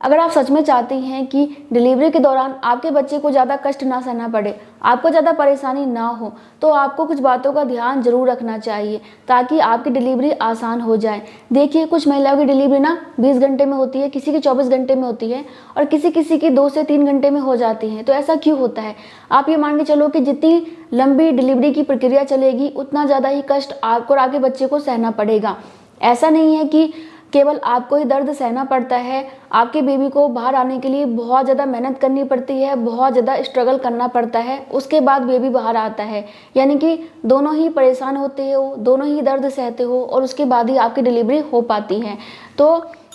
अगर आप सच में चाहती हैं कि डिलीवरी के दौरान आपके बच्चे को ज़्यादा कष्ट ना सहना पड़े, आपको ज़्यादा परेशानी ना हो, तो आपको कुछ बातों का ध्यान ज़रूर रखना चाहिए ताकि आपकी डिलीवरी आसान हो जाए। देखिए, कुछ महिलाओं की डिलीवरी ना 20 घंटे में होती है, किसी की 24 घंटे में होती है और किसी की 2 से 3 घंटे में हो जाती है। तो ऐसा क्यों होता है? आप ये मान के चलो कि जितनी लंबी डिलीवरी की प्रक्रिया चलेगी, उतना ज़्यादा ही कष्ट आपको और आपके बच्चे को सहना पड़ेगा। ऐसा नहीं है कि केवल आपको ही दर्द सहना पड़ता है। आपके बेबी को बाहर आने के लिए बहुत ज़्यादा मेहनत करनी पड़ती है, बहुत ज़्यादा स्ट्रगल करना पड़ता है, उसके बाद बेबी बाहर आता है। यानी कि दोनों ही परेशान होते हो, दोनों ही दर्द सहते हो और उसके बाद ही आपकी डिलीवरी हो पाती है। तो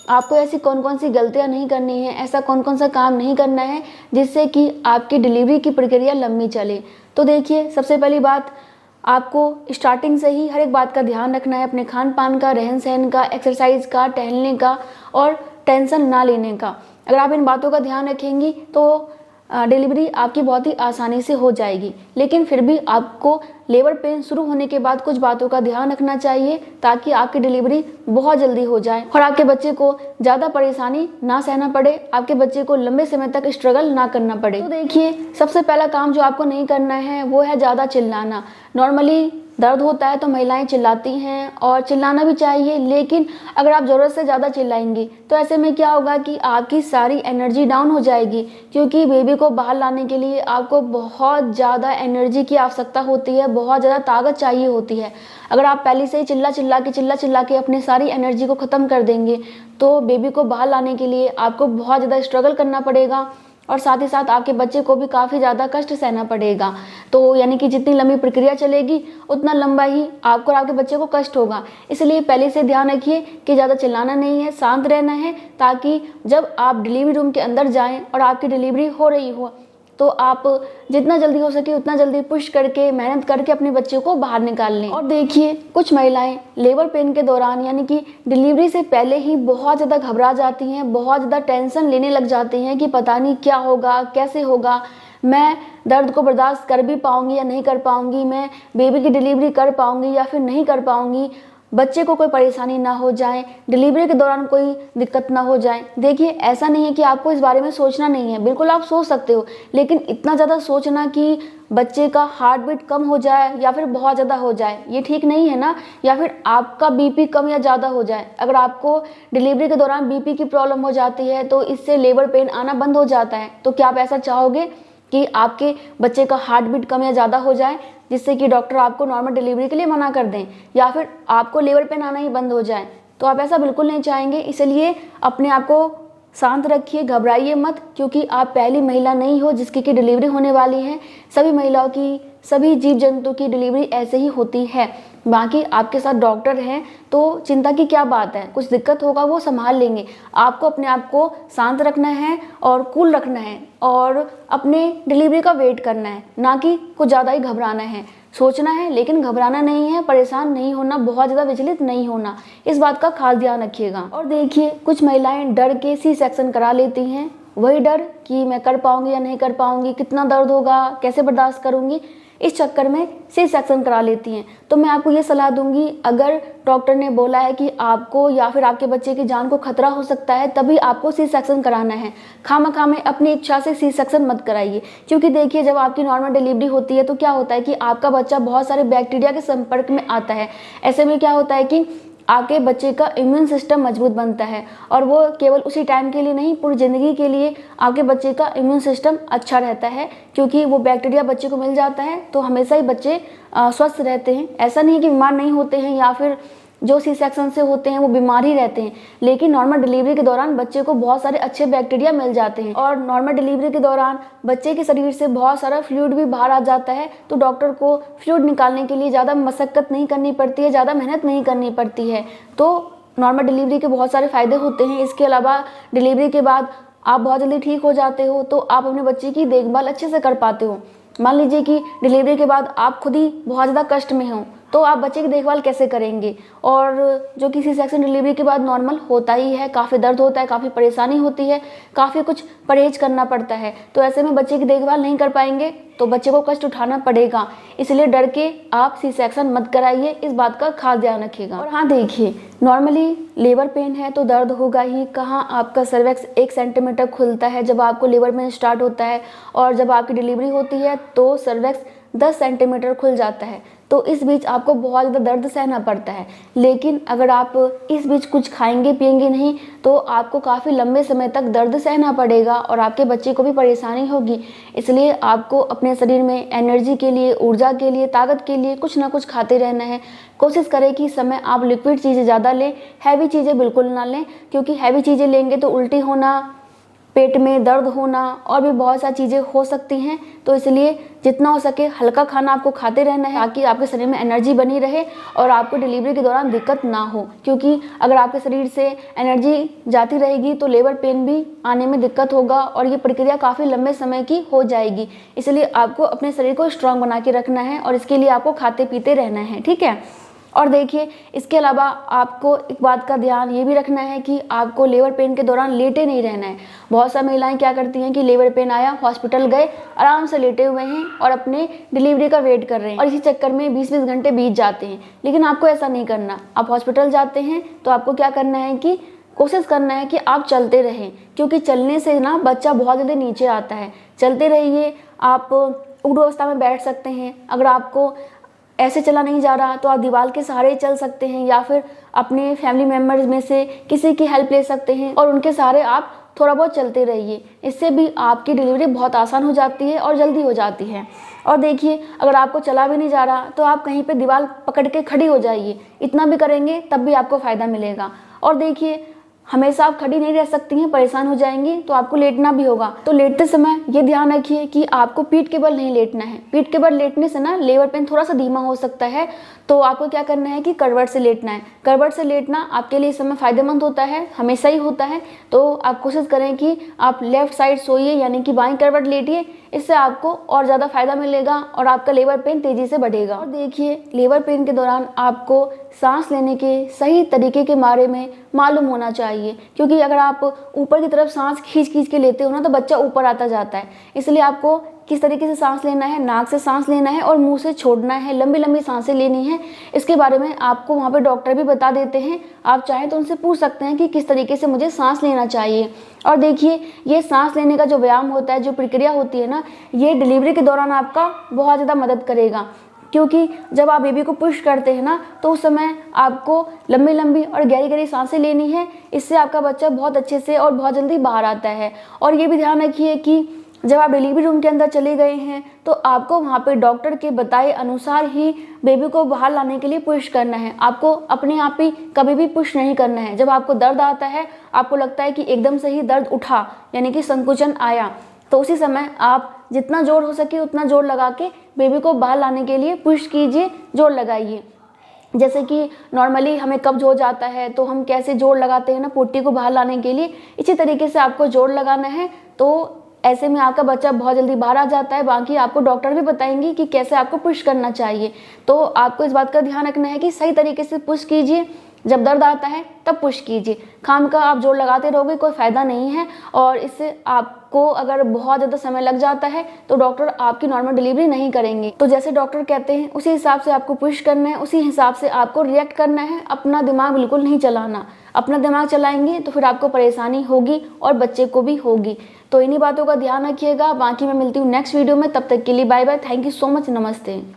आपको ऐसी कौन कौन सी गलतियां नहीं करनी है, ऐसा कौन कौन सा काम नहीं करना है जिससे कि आपकी डिलीवरी की प्रक्रिया लंबी चले। तो देखिए, सबसे पहली बात, आपको स्टार्टिंग से ही हर एक बात का ध्यान रखना है, अपने खान पान का, रहन सहन का, एक्सरसाइज का, टहलने का और टेंशन ना लेने का। अगर आप इन बातों का ध्यान रखेंगी तो डिलीवरी आपकी बहुत ही आसानी से हो जाएगी। लेकिन फिर भी आपको लेबर पेन शुरू होने के बाद कुछ बातों का ध्यान रखना चाहिए ताकि आपकी डिलीवरी बहुत जल्दी हो जाए और आपके बच्चे को ज़्यादा परेशानी ना सहना पड़े, आपके बच्चे को लंबे समय तक स्ट्रगल ना करना पड़े। तो देखिए, सबसे पहला काम जो आपको नहीं करना है वो है ज़्यादा चिल्लाना। नॉर्मली दर्द होता है तो महिलाएं चिल्लाती हैं और चिल्लाना भी चाहिए, लेकिन अगर आप ज़रूरत से ज़्यादा चिल्लाएंगी तो ऐसे में क्या होगा कि आपकी सारी एनर्जी डाउन हो जाएगी, क्योंकि बेबी को बाहर लाने के लिए आपको बहुत ज़्यादा एनर्जी की आवश्यकता होती है, बहुत ज़्यादा ताकत चाहिए होती है। अगर आप पहले से ही चिल्ला चिल्ला के अपनी सारी एनर्जी को ख़त्म कर देंगे तो बेबी को बाहर लाने के लिए आपको बहुत ज़्यादा स्ट्रगल करना पड़ेगा और साथ ही साथ आपके बच्चे को भी काफ़ी ज़्यादा कष्ट सहना पड़ेगा। तो यानी कि जितनी लंबी प्रक्रिया चलेगी उतना लंबा ही आपको और आपके बच्चे को कष्ट होगा। इसलिए पहले से ध्यान रखिए कि ज़्यादा चिल्लाना नहीं है, शांत रहना है, ताकि जब आप डिलीवरी रूम के अंदर जाएं और आपकी डिलीवरी हो रही हो तो आप जितना जल्दी हो सके उतना जल्दी पुश करके, मेहनत करके अपने बच्चे को बाहर निकाल लें। और देखिए, कुछ महिलाएं लेबर पेन के दौरान यानी कि डिलीवरी से पहले ही बहुत ज़्यादा घबरा जाती हैं, बहुत ज़्यादा टेंशन लेने लग जाती हैं कि पता नहीं क्या होगा, कैसे होगा, मैं दर्द को बर्दाश्त कर भी पाऊंगी या नहीं कर पाऊंगी, मैं बेबी की डिलीवरी कर पाऊंगी या फिर नहीं कर पाऊंगी, बच्चे को कोई परेशानी ना हो जाए, डिलीवरी के दौरान कोई दिक्कत ना हो जाए। देखिए, ऐसा नहीं है कि आपको इस बारे में सोचना नहीं है, बिल्कुल आप सोच सकते हो, लेकिन इतना ज़्यादा सोचना कि बच्चे का हार्ट बीट कम हो जाए या फिर बहुत ज़्यादा हो जाए, ये ठीक नहीं है ना। या फिर आपका बीपी कम या ज़्यादा हो जाए। अगर आपको डिलीवरी के दौरान बीपी की प्रॉब्लम हो जाती है तो इससे लेबर पेन आना बंद हो जाता है। तो क्या आप ऐसा चाहोगे कि आपके बच्चे का हार्ट बीट कम या ज़्यादा हो जाए जिससे कि डॉक्टर आपको नॉर्मल डिलीवरी के लिए मना कर दें, या फिर आपको लेबर पेन आना ही बंद हो जाए? तो आप ऐसा बिल्कुल नहीं चाहेंगे। इसलिए अपने आप को शांत रखिए, घबराइए मत, क्योंकि आप पहली महिला नहीं हो जिसकी की डिलीवरी होने वाली है। सभी महिलाओं की, सभी जीव जंतु की डिलीवरी ऐसे ही होती है। बाकी आपके साथ डॉक्टर हैं तो चिंता की क्या बात है, कुछ दिक्कत होगा वो संभाल लेंगे। आपको अपने आप को शांत रखना है और कूल रखना है और अपने डिलीवरी का वेट करना है, ना कि कुछ ज़्यादा ही घबराना है। सोचना है लेकिन घबराना नहीं है, परेशान नहीं होना, बहुत ज़्यादा विचलित नहीं होना, इस बात का खास ध्यान रखिएगा। और देखिए, कुछ महिलाएं डर के सी सेक्शन करा लेती हैं। वही डर कि मैं कर पाऊंगी या नहीं कर पाऊंगी, कितना दर्द होगा, कैसे बर्दाश्त करूंगी, इस चक्कर में सी सेक्शन करा लेती हैं। तो मैं आपको ये सलाह दूंगी, अगर डॉक्टर ने बोला है कि आपको या फिर आपके बच्चे की जान को खतरा हो सकता है तभी आपको सी सेक्शन कराना है। खामखा में अपनी इच्छा से सी सेक्शन मत कराइए, क्योंकि देखिए, जब आपकी नॉर्मल डिलीवरी होती है तो क्या होता है कि आपका बच्चा बहुत सारे बैक्टीरिया के संपर्क में आता है। ऐसे में क्या होता है कि आपके बच्चे का इम्यून सिस्टम मजबूत बनता है और वो केवल उसी टाइम के लिए नहीं, पूरी ज़िंदगी के लिए आपके बच्चे का इम्यून सिस्टम अच्छा रहता है, क्योंकि वो बैक्टीरिया बच्चे को मिल जाता है तो हमेशा ही बच्चे स्वस्थ रहते हैं। ऐसा नहीं है कि बीमार नहीं होते हैं या फिर जो सी सेक्शन से होते हैं वो बीमार ही रहते हैं, लेकिन नॉर्मल डिलीवरी के दौरान बच्चे को बहुत सारे अच्छे बैक्टीरिया मिल जाते हैं और नॉर्मल डिलीवरी के दौरान बच्चे के शरीर से बहुत सारा फ्लूइड भी बाहर आ जाता है। तो डॉक्टर को फ्लूइड निकालने के लिए ज़्यादा मशक्कत नहीं करनी पड़ती है, ज़्यादा मेहनत नहीं करनी पड़ती है। तो नॉर्मल डिलीवरी के बहुत सारे फ़ायदे होते हैं। इसके अलावा डिलीवरी के बाद आप बहुत जल्दी ठीक हो जाते हो तो आप अपने बच्चे की देखभाल अच्छे से कर पाते हो। मान लीजिए कि डिलीवरी के बाद आप खुद ही बहुत ज़्यादा कष्ट में हो तो तो आप बच्चे की देखभाल कैसे करेंगे। और जो कि सी सेक्शन डिलीवरी के बाद नॉर्मल होता ही है, काफ़ी दर्द होता है, काफ़ी परेशानी होती है, काफ़ी कुछ परहेज करना पड़ता है। तो ऐसे में बच्चे की देखभाल नहीं कर पाएंगे तो बच्चे को कष्ट उठाना पड़ेगा। इसलिए डर के आप सी सेक्शन मत कराइए, इस बात का खास ध्यान रखिएगा। और हाँ देखिए, नॉर्मली लेबर पेन है तो दर्द होगा ही। कहाँ आपका सर्वेक्स 1 सेंटीमीटर खुलता है जब आपको लेबर पेन स्टार्ट होता है, और जब आपकी डिलीवरी होती है तो सर्वेक्स 10 सेंटीमीटर खुल जाता है। तो इस बीच आपको बहुत ज़्यादा दर्द सहना पड़ता है। लेकिन अगर आप इस बीच कुछ खाएंगे पिएंगे नहीं तो आपको काफ़ी लंबे समय तक दर्द सहना पड़ेगा और आपके बच्चे को भी परेशानी होगी। इसलिए आपको अपने शरीर में एनर्जी के लिए, ऊर्जा के लिए, ताकत के लिए कुछ ना कुछ खाते रहना है। कोशिश करें कि इस समय आप लिक्विड चीज़ें ज़्यादा लें, हैवी चीज़ें बिल्कुल ना लें, क्योंकि हैवी चीज़ें लेंगे तो उल्टी होना, पेट में दर्द होना और भी बहुत सारी चीज़ें हो सकती हैं। तो इसलिए जितना हो सके हल्का खाना आपको खाते रहना है ताकि आपके शरीर में एनर्जी बनी रहे और आपको डिलीवरी के दौरान दिक्कत ना हो। क्योंकि अगर आपके शरीर से एनर्जी जाती रहेगी तो लेबर पेन भी आने में दिक्कत होगा और ये प्रक्रिया काफ़ी लंबे समय की हो जाएगी। इसलिए आपको अपने शरीर को स्ट्रांग बना के रखना है और इसके लिए आपको खाते पीते रहना है, ठीक है। और देखिए, इसके अलावा आपको एक बात का ध्यान ये भी रखना है कि आपको लेबर पेन के दौरान लेटे नहीं रहना है। बहुत सारी महिलाएं क्या करती हैं कि लेबर पेन आया, हॉस्पिटल गए, आराम से लेटे हुए हैं और अपने डिलीवरी का वेट कर रहे हैं और इसी चक्कर में 20-20 घंटे बीत जाते हैं। लेकिन आपको ऐसा नहीं करना। आप हॉस्पिटल जाते हैं तो आपको क्या करना है कि कोशिश करना है कि आप चलते रहें, क्योंकि चलने से ना बच्चा बहुत ज़्यादा नीचे आता है। चलते रहिए। आप उग्र अवस्था में बैठ सकते हैं। अगर आपको ऐसे चला नहीं जा रहा तो आप दीवार के सहारे चल सकते हैं या फिर अपने फैमिली मेम्बर्स में से किसी की हेल्प ले सकते हैं और उनके सहारे आप थोड़ा बहुत चलते रहिए। इससे भी आपकी डिलीवरी बहुत आसान हो जाती है और जल्दी हो जाती है। और देखिए, अगर आपको चला भी नहीं जा रहा तो आप कहीं पे दीवार पकड़ के खड़ी हो जाइए। इतना भी करेंगे तब भी आपको फ़ायदा मिलेगा। और देखिए, हमेशा आप खड़ी नहीं रह सकती हैं, परेशान हो जाएंगी तो आपको लेटना भी होगा। तो लेटते समय ये ध्यान रखिए कि आपको पीठ के बल नहीं लेटना है। पीठ के बल लेटने से ना लेबर पेन थोड़ा सा धीमा हो सकता है। तो आपको क्या करना है कि करवट से लेटना है। करवट से लेटना आपके लिए इस समय फ़ायदेमंद होता है, हमेशा ही होता है। तो आप कोशिश करें कि आप लेफ़्ट साइड सोइए, यानी कि बाईं करवट लेटिए। इससे आपको और ज़्यादा फ़ायदा मिलेगा और आपका लेबर पेन तेज़ी से बढ़ेगा। और देखिए, लेबर पेन के दौरान आपको सांस लेने के सही तरीके के बारे में मालूम होना चाहिए, क्योंकि अगर आप ऊपर की तरफ सांस खींच के लेते हो ना तो बच्चा ऊपर आता जाता है। इसलिए आपको किस तरीके से सांस लेना है, नाक से सांस लेना है और मुंह से छोड़ना है, लंबी लंबी सांसें लेनी है। इसके बारे में आपको वहाँ पे डॉक्टर भी बता देते हैं। आप चाहें तो उनसे पूछ सकते हैं कि किस तरीके से मुझे सांस लेना चाहिए। और देखिए, ये सांस लेने का जो व्यायाम होता है, जो प्रक्रिया होती है ना, ये डिलीवरी के दौरान आपका बहुत ज़्यादा मदद करेगा। क्योंकि जब आप बेबी को पुश करते हैं ना तो उस समय आपको लंबी लंबी और गहरी गहरी सांसें लेनी है। इससे आपका बच्चा बहुत अच्छे से और बहुत जल्दी बाहर आता है। और ये भी ध्यान रखिए कि जब आप डिलीवरी रूम के अंदर चले गए हैं तो आपको वहाँ पे डॉक्टर के बताए अनुसार ही बेबी को बाहर लाने के लिए पुश करना है। आपको अपने आप ही कभी भी पुश नहीं करना है। जब आपको दर्द आता है, आपको लगता है कि एकदम से ही दर्द उठा, यानी कि संकुचन आया, तो उसी समय आप जितना जोर हो सके उतना जोर लगा के बेबी को बाहर लाने के लिए पुश कीजिए, जोर लगाइए। जैसे कि नॉर्मली हमें कब्ज हो जाता है तो हम कैसे जोर लगाते हैं ना पोटी को बाहर लाने के लिए, इसी तरीके से आपको जोर लगाना है। तो ऐसे में आपका बच्चा बहुत जल्दी बाहर आ जाता है। बाकी आपको डॉक्टर भी बताएंगे कि कैसे आपको पुश करना चाहिए। तो आपको इस बात का ध्यान रखना है कि सही तरीके से पुश कीजिए। जब दर्द आता है तब पुश कीजिए। खाम का आप जोर लगाते रहोगे कोई फ़ायदा नहीं है और इससे आपको अगर बहुत ज़्यादा समय लग जाता है तो डॉक्टर आपकी नॉर्मल डिलीवरी नहीं करेंगे। तो जैसे डॉक्टर कहते हैं उसी हिसाब से आपको पुश करना है, उसी हिसाब से आपको रिएक्ट करना है। अपना दिमाग बिल्कुल नहीं चलाना। अपना दिमाग चलाएंगे तो फिर आपको परेशानी होगी और बच्चे को भी होगी। तो इन्हीं बातों का ध्यान रखिएगा। बाकी मैं मिलती हूँ नेक्स्ट वीडियो में। तब तक के लिए bye bye. Thank you so much. नमस्ते।